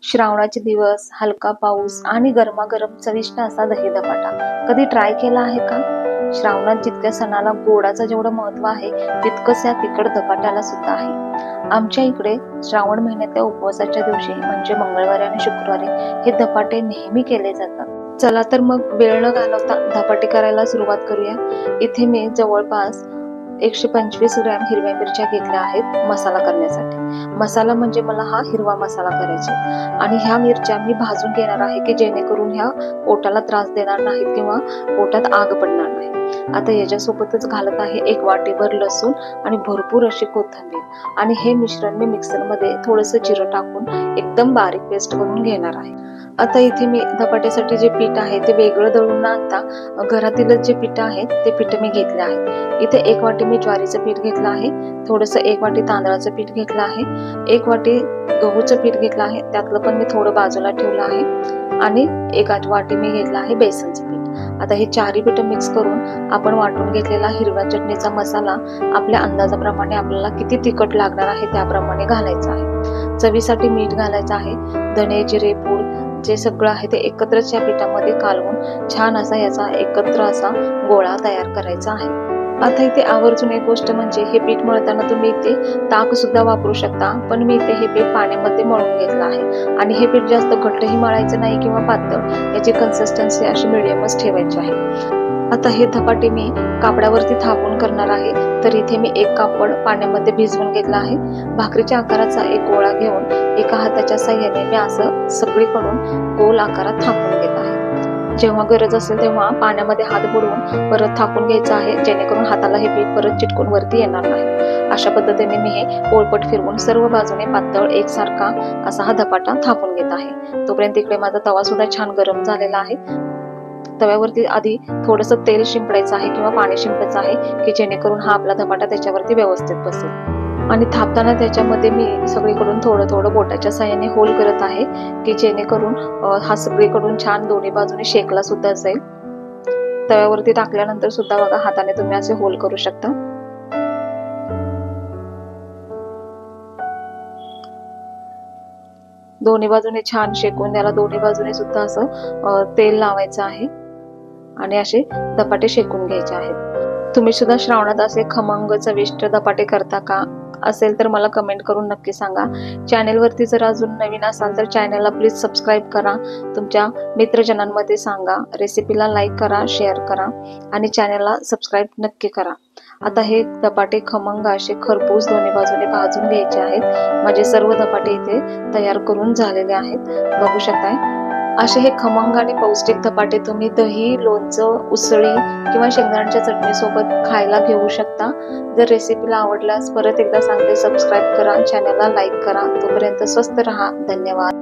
श्रावणाचे दिवस, हलका पाऊस आणि गरमागरम चविष्ट असा दही धपाटा कधी ट्राय केला आहे का? श्रावणात जितक्या सणाला गोडाचं जेवढं महत्व आहे तितकंच या तिखट धपाट्याला सुद्धा आहे। आमच्या इकडे श्रावण महिन्यातल्या उपवासाच्या दिवशी म्हणजे मंगळवारी आणि शुक्रवारी हे धपाटे नेहमी केले जातात। चला तर मग वेळ न घालवता धपाटे करायला सुरुवात करूया। इथे मी जवळपास 125 ग्रॅम हिरव्या मिरच्या घेतल्या आहेत मसाला करण्यासाठी। मसाला म्हणजे मला हा हिरवा मसाला करायचा आणि ह्या मिरच्या मी भाजून घेणार आहे की जेणेकरून ह्या पोटाला त्रास देणार नाहीत किंवा पोटात आग पडणार नाही। आता याच्यासोबतच घालत आहे 1 वाटीभर लसूण आणि भरपूर अशी कोथिंबीर आणि हे मिश्रण मी मिक्सर मध्ये थोडंसं जिरं टाकून एकदम बारीक पेस्ट करून घेणार आहे। आता इथे मी धपाट्यासाठी जे पीठ आहे ते वेगळं दळून न आणता घरातीलच जे पीठ आहे ते पीठ मी घेतले आहे। इथे 1 वाटी मी ज्वारीचं पीठ घेतलं आहे, थोडंसं 1 वाटी तांदळाचं पीठ घेतलं आहे, 1 वाटी गहूचं पीठ घेतलं आहे, त्यातलं पण मी थोडं बाजूला ठेवलं आहे आणि 1 वाटी मी घेतला आहे बेसनचं पीठ। आता हे चारही पीठ मिक्स करून आपण वाटून घेतलेला हिरव्या चटणीचा मसाला आपल्या अंदाजाप्रमाणे आपल्याला किती तिखट लागणार आहे त्याप्रमाणे घालायचा आहे। चवीसाठी मीठ घालायचं आहे, धने जिरे पूड जे सगळं आहे ते एकत्रच या पिठामध्ये कालवून छान असा याचा एकत्र असा गोळा तयार करायचा आहे। आता इथे आवर्जून एक गोष्ट म्हणजे हे पीठ मळताना तुम्ही इथे ताक सुद्धा वापरू शकता, पण मी इथे हे पीठ पाण्यामध्ये मळून घेतलं आहे आणि हे पीठ जास्त घट्टही मळायचं नाही किंवा पातळ, याची कन्सिस्टन्सी अशी मिडियमच ठेवायची आहे। आता हे धपाटे मी कापडावरती थापून करणार आहे, तर इथे मी 1 कापड पाण्यामध्ये भिजवून घेतला आहे। भाकरीच्या आकाराचा एक गोळा घेऊन एका हाताच्या साहाय्याने मी असं सगळीकडून गोल आकारात थापून घेत आहे। जेव्हा गरज असेल तेव्हा पाण्यामध्ये हात बुडवून परत थापून घ्यायचं आहे, जेणेकरून हाताला हे पीठ परत चिटकून वरती येणार नाही। अशा पद्धतीने मी हे पोळपट फिरवून सर्व बाजूने पातळ एकसारखा असा हा धपाटा थापून घेत आहे। तोपर्यंत इकडे माझा तवा सुद्धा छान गरम झालेला आहे। तव्यावरती आधी थोडंसं तेल शिंपडायचं आहे किंवा पाणी शिंपडायचं आहे की जेणेकरून हा आपला धपाटा त्याच्यावरती व्यवस्थित बसेल। आणि थापताना त्याच्यामध्ये मी सगळीकडून थोडं थोडं बोटाच्या साहाय्याने होल करत आहे की जेणेकरून हा सगळीकडून छान दोन्ही बाजूने शेकला सुद्धा जाईल। तव्यावरती टाकल्यानंतर सुद्धा बघा हाताने तुम्ही असे होल करू शकता। दोन्ही बाजूने छान शेकून त्याला दोन्ही बाजूने सुद्धा असं तेल लावायचं आहे आणि असे धपाटे शेकून घ्यायचे आहेत। तुम्ही सुद्धा श्रावणात असे खमंग चविष्ट धपाटे करता का? असेल तर मला कमेंट करून नक्की सांगा। चॅनेलवरती जर अजून नवीन असाल तर चॅनेलला प्लीज सबस्क्राईब करा, तुमच्या मित्रजनांमध्ये सांगा, रेसिपीला लाईक करा, शेअर करा आणि चॅनेलला सबस्क्राईब नक्की करा। आता हे धपाटे खमंग असे खरपूस दोन्ही बाजूने भाजून घ्यायचे आहेत। माझे सर्व धपाटे इथे तयार करून झालेले आहेत, बघू शकताय। असे हे खमंग आणि पौष्टिक धपाटे तुम्ही दही, लोणचं, उसळी किंवा शेंगदाण्याच्या चटणी सोबत खायला घेऊ शकता। जर रेसिपीला आवडल्यास परत एकदा सांगते, सबस्क्राईब करा, चॅनलला लाईक करा। तोपर्यंत स्वस्त रहा, धन्यवाद।